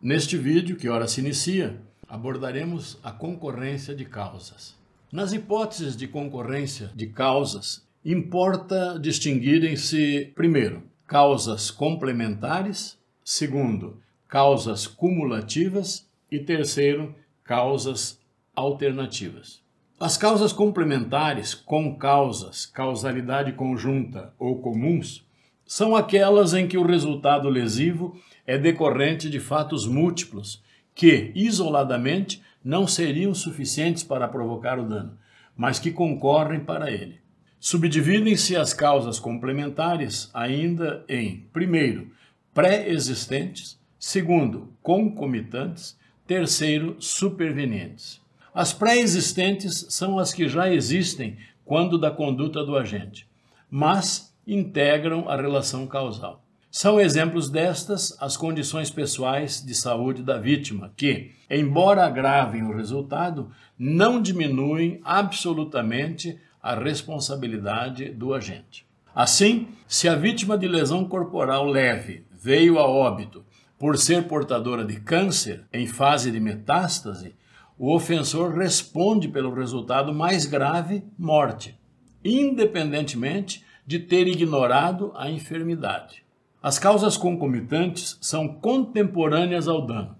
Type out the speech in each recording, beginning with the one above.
Neste vídeo, que ora se inicia, abordaremos a concorrência de causas. Nas hipóteses de concorrência de causas, importa distinguirem-se, primeiro, causas complementares, segundo, causas cumulativas e terceiro, causas alternativas. As causas complementares, concausas, causalidade conjunta ou comuns, são aquelas em que o resultado lesivo é decorrente de fatos múltiplos que, isoladamente, não seriam suficientes para provocar o dano, mas que concorrem para ele. Subdividem-se as causas complementares ainda em, primeiro, pré-existentes, segundo, concomitantes, terceiro, supervenientes. As pré-existentes são as que já existem quando da conduta do agente, mas integram a relação causal. São exemplos destas as condições pessoais de saúde da vítima, que, embora agravem o resultado, não diminuem absolutamente a responsabilidade do agente. Assim, se a vítima de lesão corporal leve veio a óbito por ser portadora de câncer em fase de metástase, o ofensor responde pelo resultado mais grave, morte, independentemente de ter ignorado a enfermidade. As causas concomitantes são contemporâneas ao dano.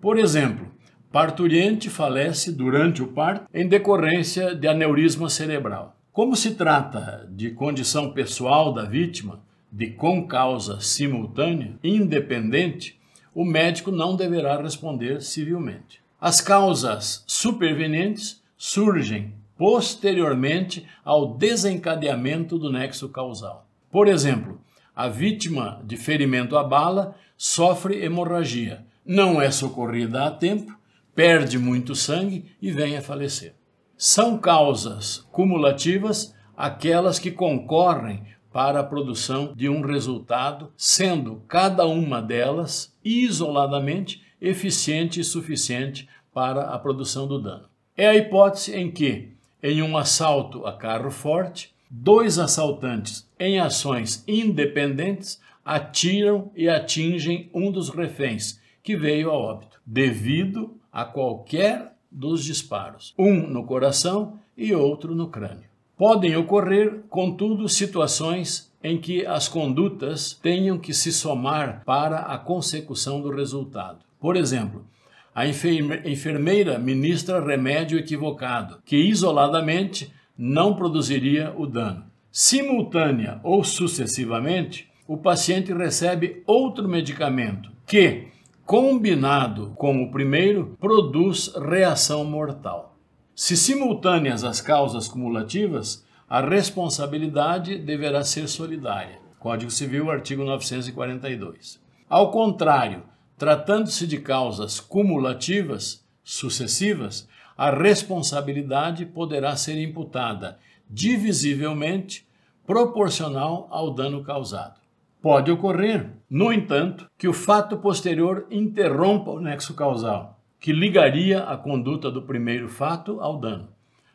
Por exemplo, parturiente falece durante o parto em decorrência de aneurisma cerebral. Como se trata de condição pessoal da vítima, de concausa simultânea, independente, o médico não deverá responder civilmente. As causas supervenientes surgem posteriormente ao desencadeamento do nexo causal. Por exemplo, a vítima de ferimento à bala sofre hemorragia, não é socorrida a tempo, perde muito sangue e vem a falecer. São causas cumulativas aquelas que concorrem para a produção de um resultado, sendo cada uma delas, isoladamente, eficiente e suficiente para a produção do dano. É a hipótese em que, em um assalto a carro forte, dois assaltantes em ações independentes atiram e atingem um dos reféns, que veio a óbito, devido a qualquer dos disparos, um no coração e outro no crânio. Podem ocorrer, contudo, situações em que as condutas tenham que se somar para a consecução do resultado. Por exemplo, a enfermeira ministra remédio equivocado, que isoladamente não produziria o dano. Simultânea ou sucessivamente, o paciente recebe outro medicamento que, combinado com o primeiro, produz reação mortal. Se simultâneas as causas cumulativas, a responsabilidade deverá ser solidária. Código Civil, artigo 942. Ao contrário, tratando-se de causas cumulativas, sucessivas, a responsabilidade poderá ser imputada divisivelmente proporcional ao dano causado. Pode ocorrer, no entanto, que o fato posterior interrompa o nexo causal, que ligaria a conduta do primeiro fato ao dano.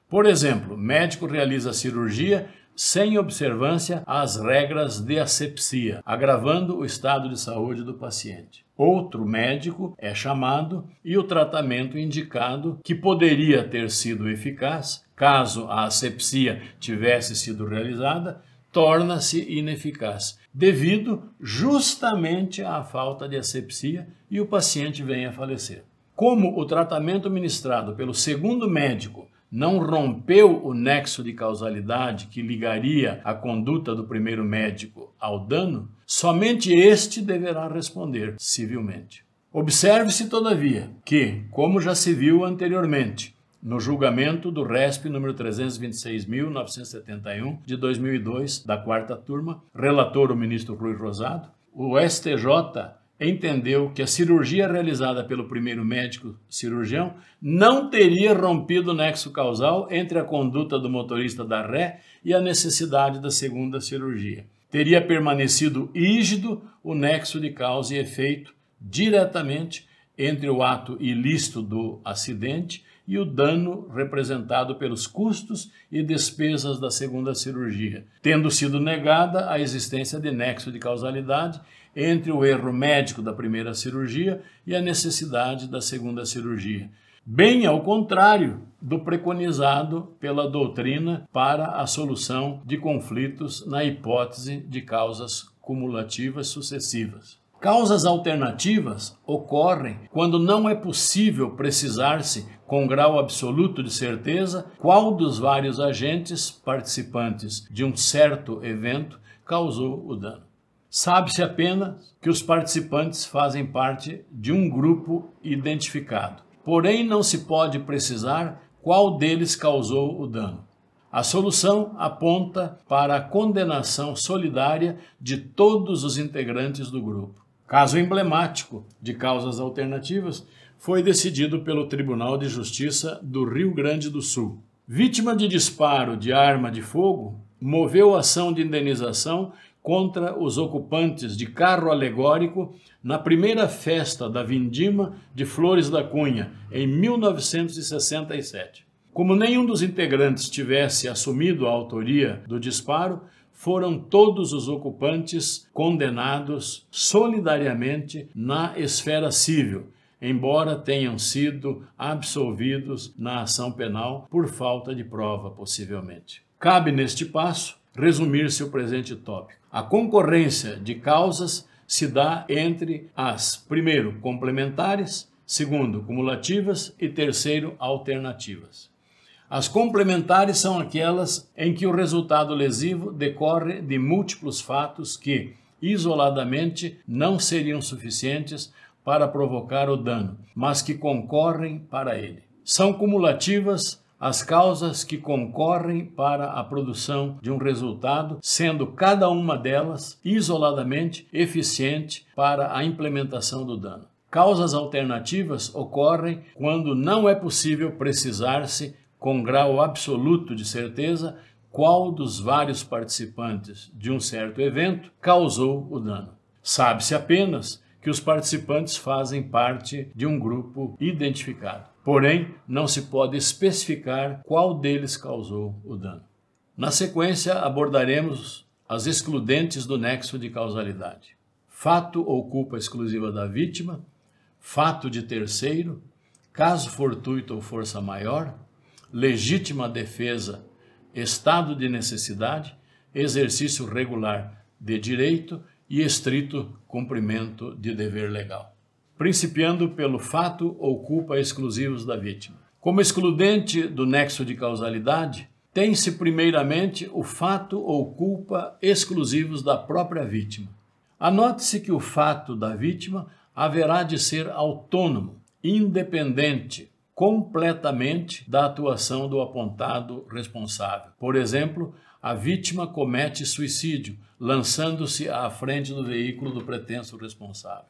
Por exemplo, médico realiza a cirurgia sem observância às regras de asepsia, agravando o estado de saúde do paciente. Outro médico é chamado e o tratamento indicado, que poderia ter sido eficaz, caso a asepsia tivesse sido realizada, torna-se ineficaz, devido justamente à falta de asepsia e o paciente vem a falecer. Como o tratamento ministrado pelo segundo médico não rompeu o nexo de causalidade que ligaria a conduta do primeiro médico ao dano, somente este deverá responder civilmente. Observe-se, todavia, que, como já se viu anteriormente, no julgamento do RESP número 326.971 de 2002, da 4ª turma, relator o ministro Rui Rosado, o STJ entendeu que a cirurgia realizada pelo primeiro médico cirurgião não teria rompido o nexo causal entre a conduta do motorista da ré e a necessidade da segunda cirurgia. Teria permanecido rígido o nexo de causa e efeito diretamente entre o ato ilícito do acidente e o dano representado pelos custos e despesas da segunda cirurgia, tendo sido negada a existência de nexo de causalidade entre o erro médico da primeira cirurgia e a necessidade da segunda cirurgia, bem ao contrário do preconizado pela doutrina para a solução de conflitos na hipótese de causas cumulativas sucessivas. Causas alternativas ocorrem quando não é possível precisar-se com grau absoluto de certeza qual dos vários agentes participantes de um certo evento causou o dano. Sabe-se apenas que os participantes fazem parte de um grupo identificado. Porém, não se pode precisar qual deles causou o dano. A solução aponta para a condenação solidária de todos os integrantes do grupo. Caso emblemático de causas alternativas foi decidido pelo Tribunal de Justiça do Rio Grande do Sul. Vítima de disparo de arma de fogo, moveu ação de indenização contra os ocupantes de carro alegórico na primeira festa da Vindima de Flores da Cunha, em 1967. Como nenhum dos integrantes tivesse assumido a autoria do disparo, foram todos os ocupantes condenados solidariamente na esfera civil, embora tenham sido absolvidos na ação penal por falta de prova, possivelmente. Cabe, neste passo, resumir-se o presente tópico. A concorrência de causas se dá entre as, primeiro, complementares, segundo, cumulativas e terceiro, alternativas. As complementares são aquelas em que o resultado lesivo decorre de múltiplos fatos que, isoladamente, não seriam suficientes para provocar o dano, mas que concorrem para ele. São cumulativas as causas que concorrem para a produção de um resultado, sendo cada uma delas, isoladamente, eficiente para a implementação do dano. Causas alternativas ocorrem quando não é possível precisar-se com grau absoluto de certeza qual dos vários participantes de um certo evento causou o dano. Sabe-se apenas que os participantes fazem parte de um grupo identificado. Porém, não se pode especificar qual deles causou o dano. Na sequência, abordaremos as excludentes do nexo de causalidade: fato ou culpa exclusiva da vítima, fato de terceiro, caso fortuito ou força maior, legítima defesa, estado de necessidade, exercício regular de direito e estrito cumprimento de dever legal. Principiando pelo fato ou culpa exclusivos da vítima. Como excludente do nexo de causalidade, tem-se primeiramente o fato ou culpa exclusivos da própria vítima. Anote-se que o fato da vítima haverá de ser autônomo, independente, completamente da atuação do apontado responsável. Por exemplo, a vítima comete suicídio, lançando-se à frente do veículo do pretenso responsável.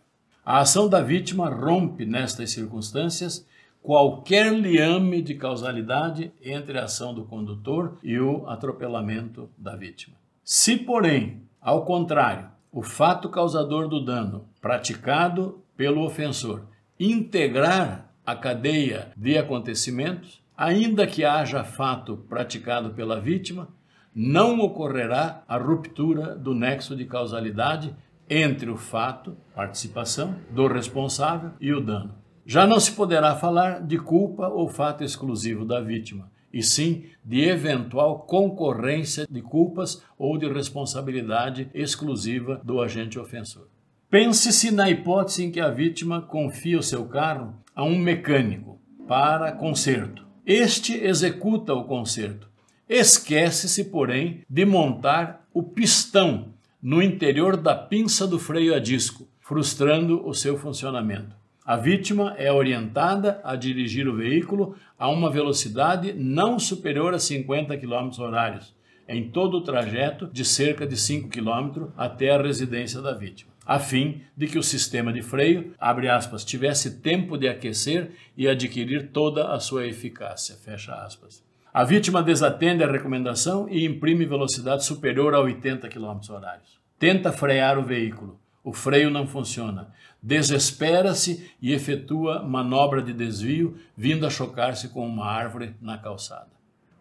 A ação da vítima rompe, nestas circunstâncias, qualquer liame de causalidade entre a ação do condutor e o atropelamento da vítima. Se, porém, ao contrário, o fato causador do dano praticado pelo ofensor integrar a cadeia de acontecimentos, ainda que haja fato praticado pela vítima, não ocorrerá a ruptura do nexo de causalidade entre o fato, participação, do responsável e o dano. Já não se poderá falar de culpa ou fato exclusivo da vítima, e sim de eventual concorrência de culpas ou de responsabilidade exclusiva do agente ofensor. Pense-se na hipótese em que a vítima confia o seu carro a um mecânico para conserto. Este executa o conserto. Esquece-se, porém, de montar o pistão no interior da pinça do freio a disco, frustrando o seu funcionamento. A vítima é orientada a dirigir o veículo a uma velocidade não superior a 50 km/h, em todo o trajeto de cerca de 5 km até a residência da vítima, a fim de que o sistema de freio, abre aspas, tivesse tempo de aquecer e adquirir toda a sua eficácia, fecha aspas. A vítima desatende a recomendação e imprime velocidade superior a 80 km/h. Tenta frear o veículo. O freio não funciona. desespera-se e efetua manobra de desvio, vindo a chocar-se com uma árvore na calçada.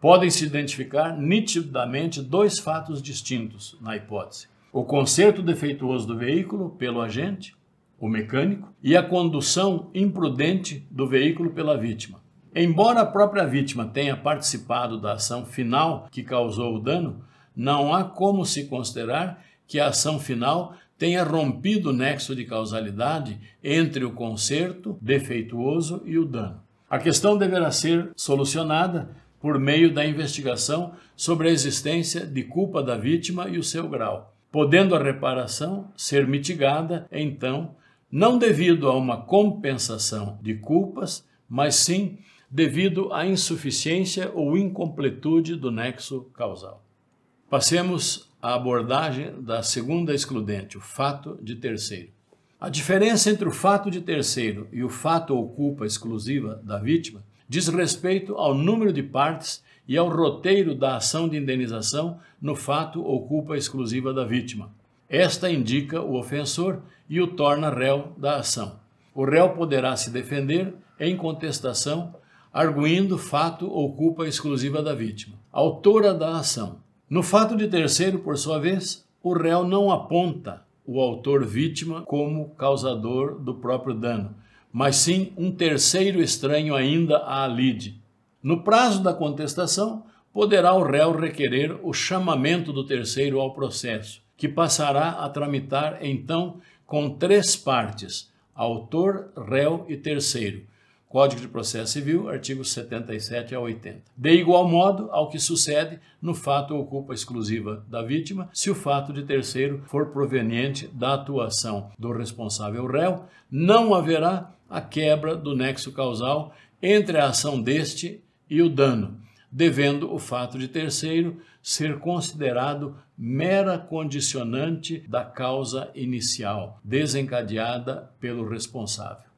Podem-se identificar nitidamente dois fatos distintos na hipótese: o conserto defeituoso do veículo pelo agente, o mecânico, e a condução imprudente do veículo pela vítima. Embora a própria vítima tenha participado da ação final que causou o dano, não há como se considerar que a ação final tenha rompido o nexo de causalidade entre o conserto defeituoso e o dano. A questão deverá ser solucionada por meio da investigação sobre a existência de culpa da vítima e o seu grau, podendo a reparação ser mitigada, então, não devido a uma compensação de culpas, mas sim devido à insuficiência ou incompletude do nexo causal. Passemos à abordagem da segunda excludente, o fato de terceiro. A diferença entre o fato de terceiro e o fato ou culpa exclusiva da vítima diz respeito ao número de partes e ao roteiro da ação de indenização no fato ou culpa exclusiva da vítima. Esta indica o ofensor e o torna réu da ação. O réu poderá se defender em contestação, arguindo fato ou culpa exclusiva da vítima, autora da ação. No fato de terceiro, por sua vez, o réu não aponta o autor vítima como causador do próprio dano, mas sim um terceiro estranho ainda à lide. No prazo da contestação, poderá o réu requerer o chamamento do terceiro ao processo, que passará a tramitar então com três partes: autor, réu e terceiro. Código de Processo Civil, artigos 77 a 80. De igual modo ao que sucede no fato ou culpa exclusiva da vítima, se o fato de terceiro for proveniente da atuação do responsável réu, não haverá a quebra do nexo causal entre a ação deste e o dano, devendo o fato de terceiro ser considerado mera condicionante da causa inicial, desencadeada pelo responsável.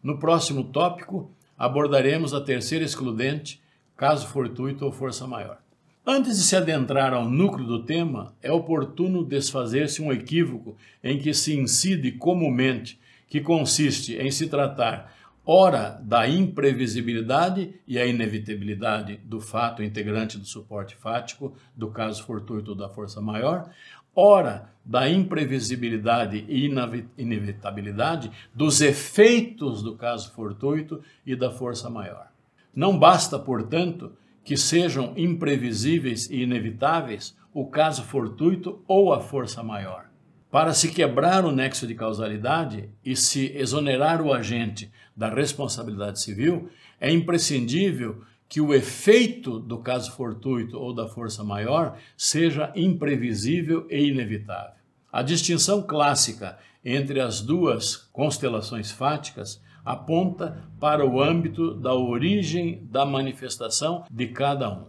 No próximo tópico, abordaremos a terceira excludente, caso fortuito ou força maior. Antes de se adentrar ao núcleo do tema, é oportuno desfazer-se um equívoco em que se incide comumente, que consiste em se tratar ora da imprevisibilidade e a inevitabilidade do fato integrante do suporte fático, do caso fortuito ou da força maior, ora da imprevisibilidade e inevitabilidade dos efeitos do caso fortuito e da força maior. Não basta, portanto, que sejam imprevisíveis e inevitáveis o caso fortuito ou a força maior. Para se quebrar o nexo de causalidade e se exonerar o agente da responsabilidade civil, é imprescindível que o efeito do caso fortuito ou da força maior seja imprevisível e inevitável. A distinção clássica entre as duas constelações fáticas aponta para o âmbito da origem da manifestação de cada um.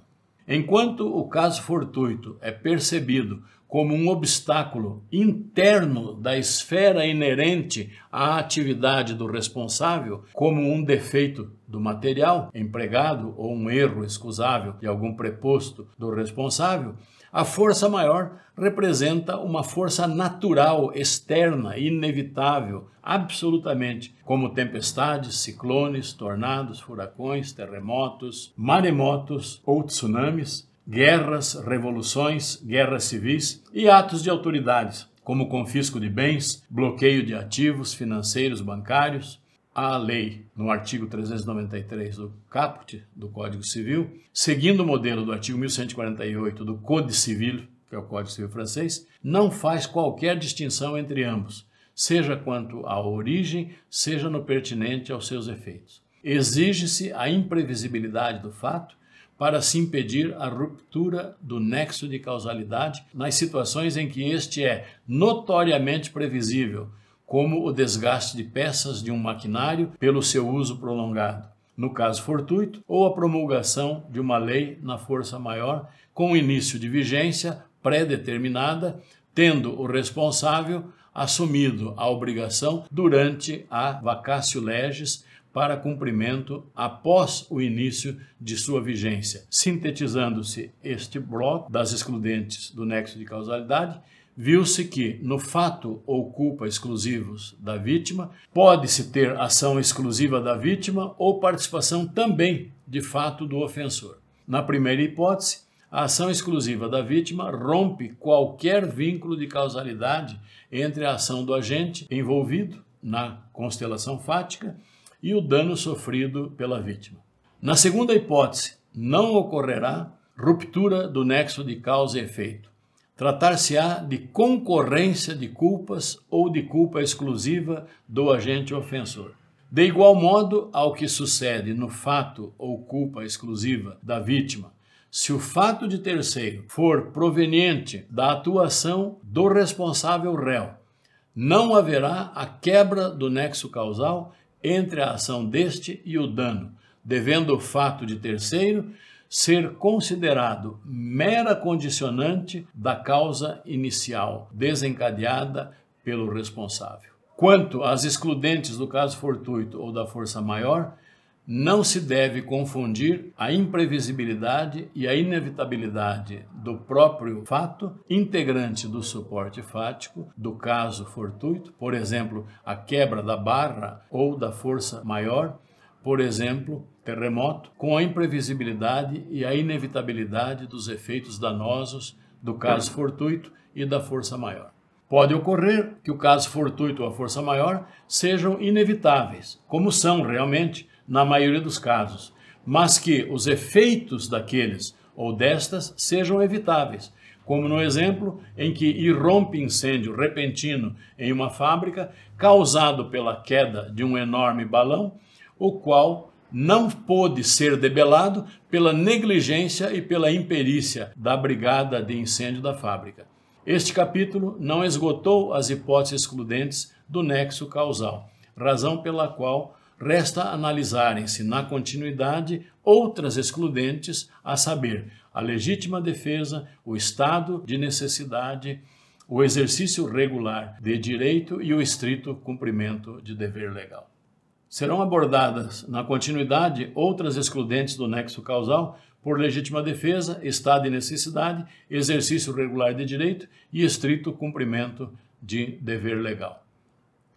Enquanto o caso fortuito é percebido como um obstáculo interno da esfera inerente à atividade do responsável, como um defeito do material empregado ou um erro excusável de algum preposto do responsável, a força maior representa uma força natural, externa, inevitável, absolutamente, como tempestades, ciclones, tornados, furacões, terremotos, maremotos ou tsunamis, guerras, revoluções, guerras civis e atos de autoridades, como confisco de bens, bloqueio de ativos financeiros, bancários. A lei, no artigo 393 do caput do Código Civil, seguindo o modelo do artigo 1148 do Code Civil, que é o Código Civil francês, não faz qualquer distinção entre ambos, seja quanto à origem, seja no pertinente aos seus efeitos. Exige-se a imprevisibilidade do fato para se impedir a ruptura do nexo de causalidade nas situações em que este é notoriamente previsível, como o desgaste de peças de um maquinário pelo seu uso prolongado, no caso fortuito, ou a promulgação de uma lei na força maior com início de vigência pré-determinada, tendo o responsável assumido a obrigação durante a vacatio legis para cumprimento após o início de sua vigência. Sintetizando-se este bloco das excludentes do nexo de causalidade, viu-se que, no fato ou culpa exclusivos da vítima, pode-se ter ação exclusiva da vítima ou participação também de fato do ofensor. Na primeira hipótese, a ação exclusiva da vítima rompe qualquer vínculo de causalidade entre a ação do agente envolvido na constelação fática e o dano sofrido pela vítima. Na segunda hipótese, não ocorrerá ruptura do nexo de causa e efeito. Tratar-se-á de concorrência de culpas ou de culpa exclusiva do agente ofensor. De igual modo ao que sucede no fato ou culpa exclusiva da vítima, se o fato de terceiro for proveniente da atuação do responsável réu, não haverá a quebra do nexo causal entre a ação deste e o dano, devendo o fato de terceiro ser considerado mera condicionante da causa inicial desencadeada pelo responsável. Quanto às excludentes do caso fortuito ou da força maior, não se deve confundir a imprevisibilidade e a inevitabilidade do próprio fato integrante do suporte fático do caso fortuito, por exemplo, a quebra da barra ou da força maior, por exemplo, terremoto, com a imprevisibilidade e a inevitabilidade dos efeitos danosos do caso fortuito e da força maior. Pode ocorrer que o caso fortuito ou a força maior sejam inevitáveis, como são realmente na maioria dos casos, mas que os efeitos daqueles ou destas sejam evitáveis, como no exemplo em que irrompe incêndio repentino em uma fábrica causado pela queda de um enorme balão, o qual não pôde ser debelado pela negligência e pela imperícia da brigada de incêndio da fábrica. Este capítulo não esgotou as hipóteses excludentes do nexo causal, razão pela qual resta analisarem-se na continuidade outras excludentes, a saber, a legítima defesa, o estado de necessidade, o exercício regular de direito e o estrito cumprimento de dever legal. Serão abordadas na continuidade outras excludentes do nexo causal por legítima defesa, estado de necessidade, exercício regular de direito e estrito cumprimento de dever legal.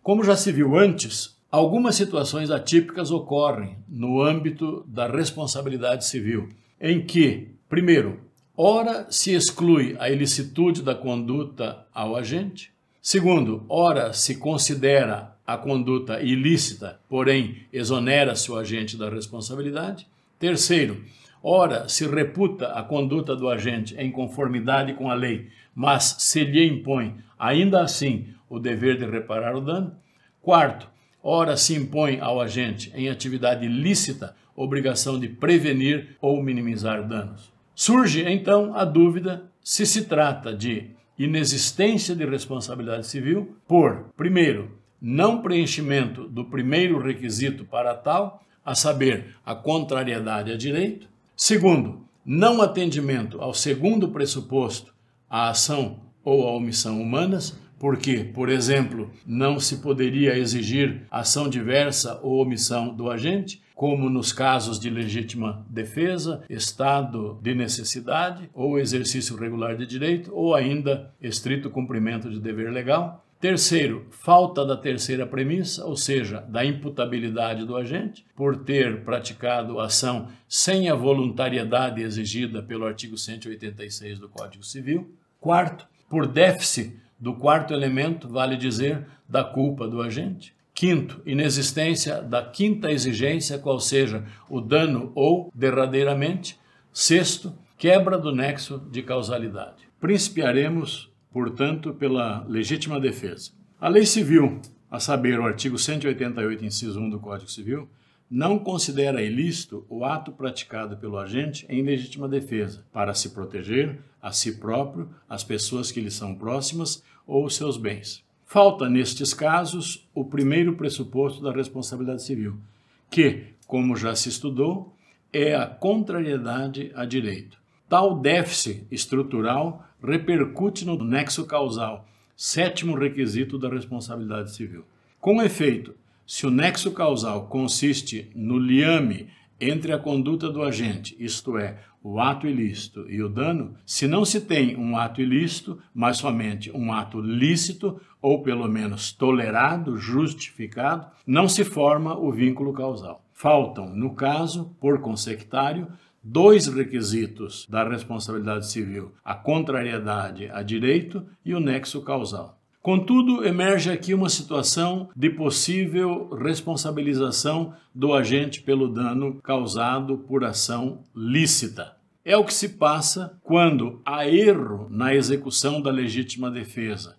Como já se viu antes, algumas situações atípicas ocorrem no âmbito da responsabilidade civil, em que, primeiro, ora se exclui a ilicitude da conduta ao agente, segundo, ora se considera a conduta ilícita, porém exonera-se o agente da responsabilidade, terceiro, ora se reputa a conduta do agente em conformidade com a lei, mas se lhe impõe ainda assim o dever de reparar o dano, quarto, ora se impõe ao agente em atividade lícita obrigação de prevenir ou minimizar danos. Surge então a dúvida se se trata de inexistência de responsabilidade civil por, primeiro, não preenchimento do primeiro requisito para tal, a saber, a contrariedade a direito, segundo, não atendimento ao segundo pressuposto, a ação ou a omissão humanas, porque, por exemplo, não se poderia exigir ação diversa ou omissão do agente, como nos casos de legítima defesa, estado de necessidade ou exercício regular de direito, ou ainda estrito cumprimento de dever legal. Terceiro, falta da terceira premissa, ou seja, da imputabilidade do agente, por ter praticado ação sem a voluntariedade exigida pelo artigo 186 do Código Civil. Quarto, por déficit do quarto elemento, vale dizer, da culpa do agente. Quinto, inexistência da quinta exigência, qual seja o dano ou derradeiramente. Sexto, quebra do nexo de causalidade. Principiaremos, portanto, pela legítima defesa. A lei civil, a saber, o artigo 188, inciso 1 do Código Civil, não considera ilícito o ato praticado pelo agente em legítima defesa, para se proteger a si próprio, as pessoas que lhe são próximas ou os seus bens. Falta, nestes casos, o primeiro pressuposto da responsabilidade civil, que, como já se estudou, é a contrariedade a direito. Tal déficit estrutural repercute no nexo causal, sétimo requisito da responsabilidade civil. Com efeito, se o nexo causal consiste no liame entre a conduta do agente, isto é, o ato ilícito e o dano, se não se tem um ato ilícito, mas somente um ato lícito, ou pelo menos tolerado, justificado, não se forma o vínculo causal. Faltam, no caso, por consectário, dois requisitos da responsabilidade civil: a contrariedade a direito e o nexo causal. Contudo, emerge aqui uma situação de possível responsabilização do agente pelo dano causado por ação lícita. É o que se passa quando há erro na execução da legítima defesa.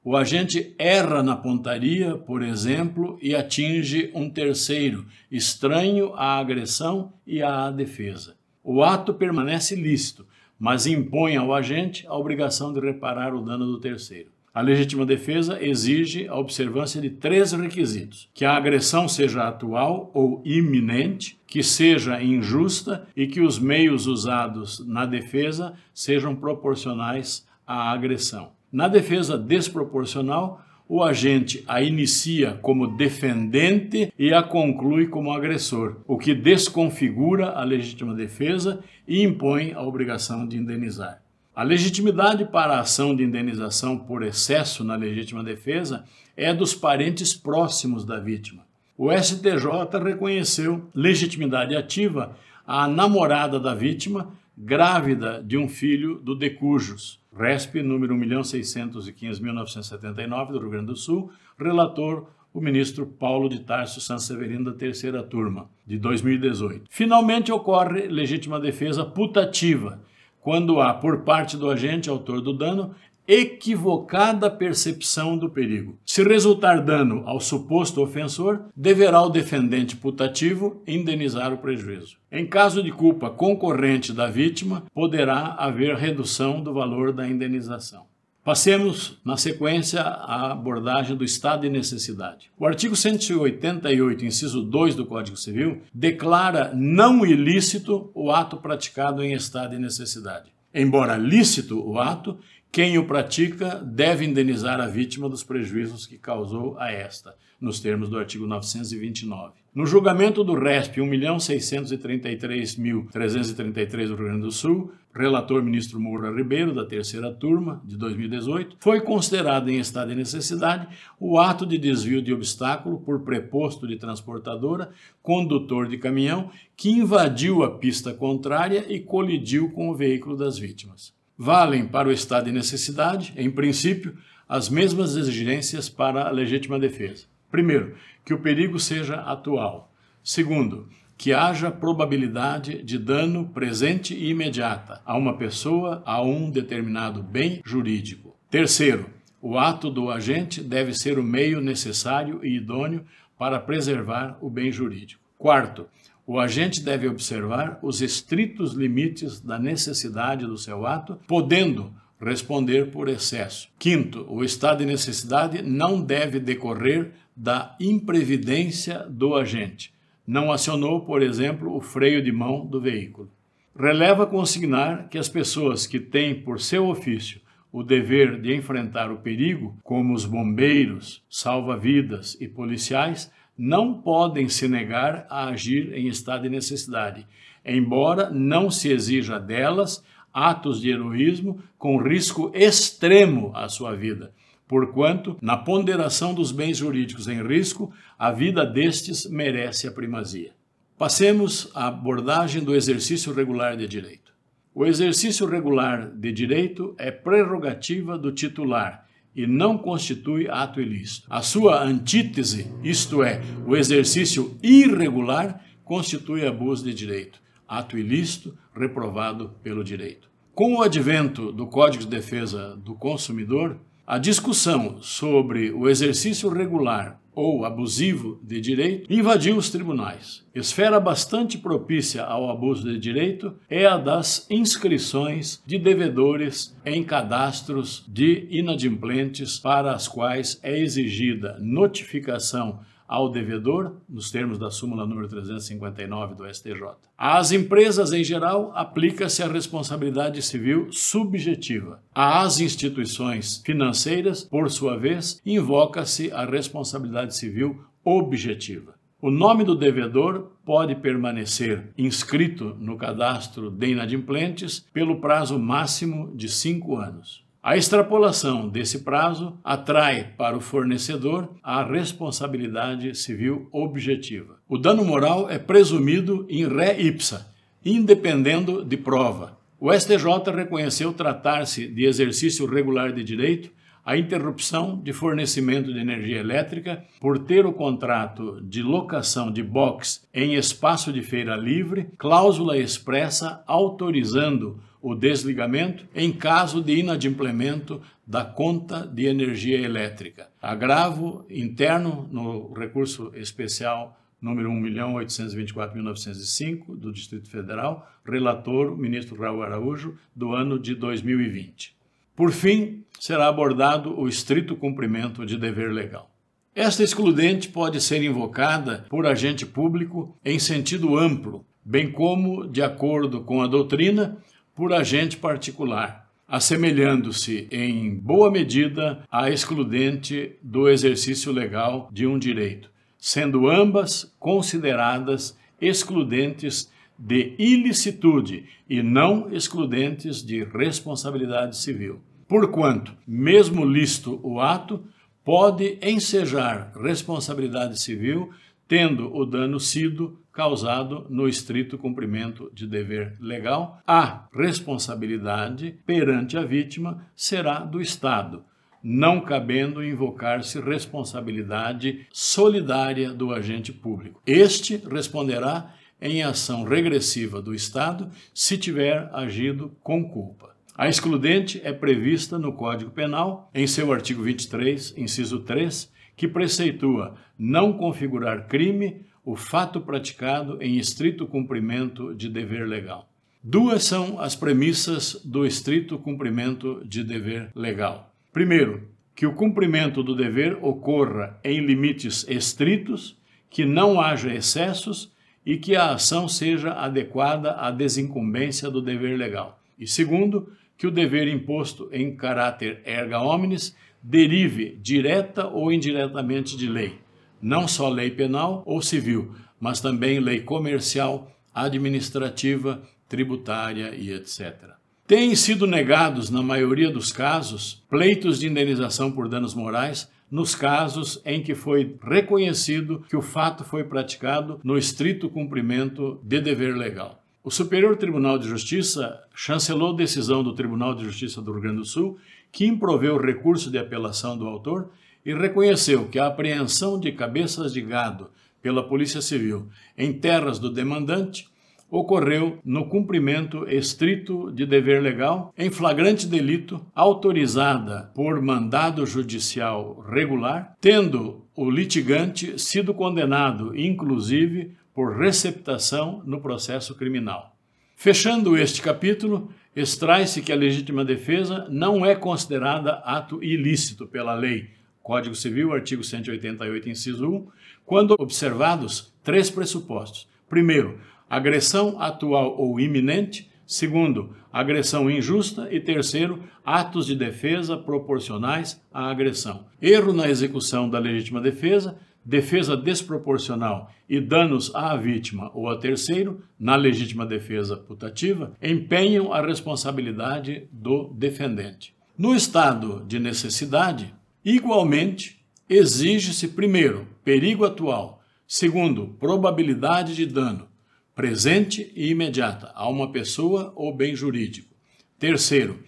O agente erra na pontaria, por exemplo, e atinge um terceiro, estranho à agressão e à defesa. O ato permanece lícito, mas impõe ao agente a obrigação de reparar o dano do terceiro. A legítima defesa exige a observância de três requisitos: que a agressão seja atual ou iminente, que seja injusta e que os meios usados na defesa sejam proporcionais à agressão. Na defesa desproporcional, o agente a inicia como defendente e a conclui como agressor, o que desconfigura a legítima defesa e impõe a obrigação de indenizar. A legitimidade para a ação de indenização por excesso na legítima defesa é dos parentes próximos da vítima. O STJ reconheceu legitimidade ativa à namorada da vítima, grávida de um filho do decujus. RESP número 1.615.979 do Rio Grande do Sul, relator o ministro Paulo de Tarso Sanseverino da terceira turma, de 2018. Finalmente ocorre legítima defesa putativa, quando há, por parte do agente autor do dano, equivocada percepção do perigo. Se resultar dano ao suposto ofensor, deverá o defendente putativo indenizar o prejuízo. Em caso de culpa concorrente da vítima, poderá haver redução do valor da indenização. Passemos, na sequência, à abordagem do estado de necessidade. O artigo 188, inciso 2 do Código Civil, declara não ilícito o ato praticado em estado de necessidade. Embora lícito o ato, quem o pratica deve indenizar a vítima dos prejuízos que causou a esta, nos termos do artigo 929. No julgamento do RESP 1.633.333 do Rio Grande do Sul, relator ministro Moura Ribeiro, da terceira turma, de 2018, foi considerado em estado de necessidade o ato de desvio de obstáculo por preposto de transportadora, condutor de caminhão, que invadiu a pista contrária e colidiu com o veículo das vítimas. Valem para o estado de necessidade, em princípio, as mesmas exigências para a legítima defesa. Primeiro, que o perigo seja atual. Segundo, que haja probabilidade de dano presente e imediata a uma pessoa, a um determinado bem jurídico. Terceiro, o ato do agente deve ser o meio necessário e idôneo para preservar o bem jurídico. Quarto, o agente deve observar os estritos limites da necessidade do seu ato, podendo responder por excesso. Quinto, o estado de necessidade não deve decorrer da imprevidência do agente. Não acionou, por exemplo, o freio de mão do veículo. Releva consignar que as pessoas que têm por seu ofício o dever de enfrentar o perigo, como os bombeiros, salva-vidas e policiais, não podem se negar a agir em estado de necessidade, embora não se exija delas atos de heroísmo com risco extremo à sua vida, porquanto, na ponderação dos bens jurídicos em risco, a vida destes merece a primazia. Passemos à abordagem do exercício regular de direito. O exercício regular de direito é prerrogativa do titular e não constitui ato ilícito. A sua antítese, isto é, o exercício irregular, constitui abuso de direito, ato ilícito reprovado pelo direito. Com o advento do Código de Defesa do Consumidor, a discussão sobre o exercício regular ou abusivo de direito invadiu os tribunais. Esfera bastante propícia ao abuso de direito é a das inscrições de devedores em cadastros de inadimplentes para as quais é exigida notificação ao devedor, nos termos da súmula número 359 do STJ. Às empresas, em geral, aplica-se a responsabilidade civil subjetiva. Às instituições financeiras, por sua vez, invoca-se a responsabilidade civil objetiva. O nome do devedor pode permanecer inscrito no cadastro de inadimplentes pelo prazo máximo de 5 anos. A extrapolação desse prazo atrai para o fornecedor a responsabilidade civil objetiva. O dano moral é presumido in re ipsa, independendo de prova. O STJ reconheceu tratar-se de exercício regular de direito a interrupção de fornecimento de energia elétrica por ter o contrato de locação de box em espaço de feira livre, cláusula expressa autorizando o desligamento em caso de inadimplemento da conta de energia elétrica. Agravo interno no recurso especial número 1.824.905 do Distrito Federal, relator o ministro Raul Araújo, do ano de 2020. Por fim, será abordado o estrito cumprimento de dever legal. Esta excludente pode ser invocada por agente público em sentido amplo, bem como, de acordo com a doutrina, por agente particular, assemelhando-se em boa medida à excludente do exercício legal de um direito, sendo ambas consideradas excludentes de ilicitude e não excludentes de responsabilidade civil. Porquanto, mesmo lícito o ato, pode ensejar responsabilidade civil, tendo o dano sido causado no estrito cumprimento de dever legal, a responsabilidade perante a vítima será do Estado, não cabendo invocar-se responsabilidade solidária do agente público. Este responderá em ação regressiva do Estado se tiver agido com culpa. A excludente é prevista no Código Penal, em seu artigo 23, inciso 3, que preceitua não configurar crime o fato praticado em estrito cumprimento de dever legal. Duas são as premissas do estrito cumprimento de dever legal. Primeiro, que o cumprimento do dever ocorra em limites estritos, que não haja excessos e que a ação seja adequada à desincumbência do dever legal. E segundo, que o dever imposto em caráter erga omnes derive direta ou indiretamente de lei, não só lei penal ou civil, mas também lei comercial, administrativa, tributária e etc. Têm sido negados, na maioria dos casos, pleitos de indenização por danos morais nos casos em que foi reconhecido que o fato foi praticado no estrito cumprimento de dever legal. O Superior Tribunal de Justiça chancelou decisão do Tribunal de Justiça do Rio Grande do Sul, que improveu o recurso de apelação do autor e reconheceu que a apreensão de cabeças de gado pela Polícia Civil em terras do demandante ocorreu no cumprimento estrito de dever legal, em flagrante delito, autorizada por mandado judicial regular, tendo o litigante sido condenado, inclusive, por receptação no processo criminal. Fechando este capítulo, extrai-se que a legítima defesa não é considerada ato ilícito pela lei, Código Civil, artigo 188, inciso 1, quando observados 3 pressupostos. Primeiro, agressão atual ou iminente. Segundo, agressão injusta. E terceiro, atos de defesa proporcionais à agressão. Erro na execução da legítima defesa, defesa desproporcional e danos à vítima ou a terceiro, na legítima defesa putativa, empenham a responsabilidade do defendente. No estado de necessidade, igualmente, exige-se, primeiro, perigo atual, segundo, probabilidade de dano, presente e imediata, a uma pessoa ou bem jurídico. Terceiro,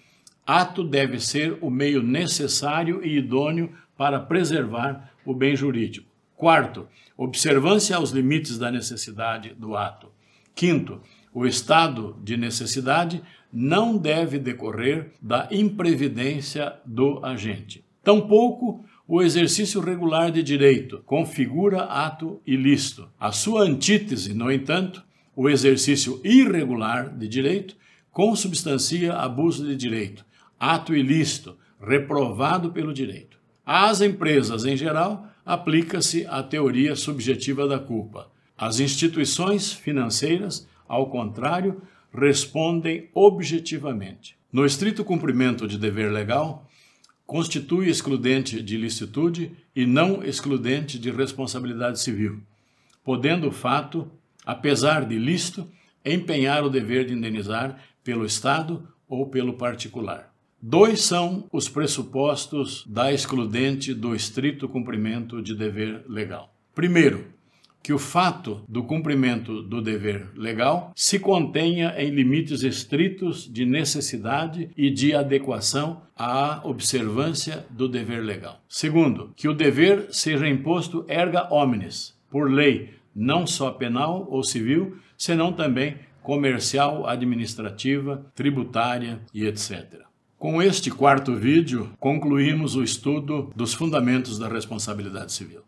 ato deve ser o meio necessário e idôneo para preservar o bem jurídico. Quarto, observância aos limites da necessidade do ato. Quinto, o estado de necessidade não deve decorrer da imprevidência do agente. Tampouco o exercício regular de direito configura ato ilícito. A sua antítese, no entanto, o exercício irregular de direito, consubstancia abuso de direito, ato ilícito, reprovado pelo direito. Às empresas, em geral, aplica-se a teoria subjetiva da culpa. As instituições financeiras, ao contrário, respondem objetivamente. No estrito cumprimento de dever legal, constitui excludente de ilicitude e não excludente de responsabilidade civil. podendo o fato, apesar de lícito, empenhar o dever de indenizar pelo Estado ou pelo particular. 2 são os pressupostos da excludente do estrito cumprimento de dever legal. Primeiro, que o fato do cumprimento do dever legal se contenha em limites estritos de necessidade e de adequação à observância do dever legal. Segundo, que o dever seja imposto erga omnes, por lei, não só penal ou civil, senão também comercial, administrativa, tributária e etc. Com este 4º vídeo, concluímos o estudo dos fundamentos da responsabilidade civil.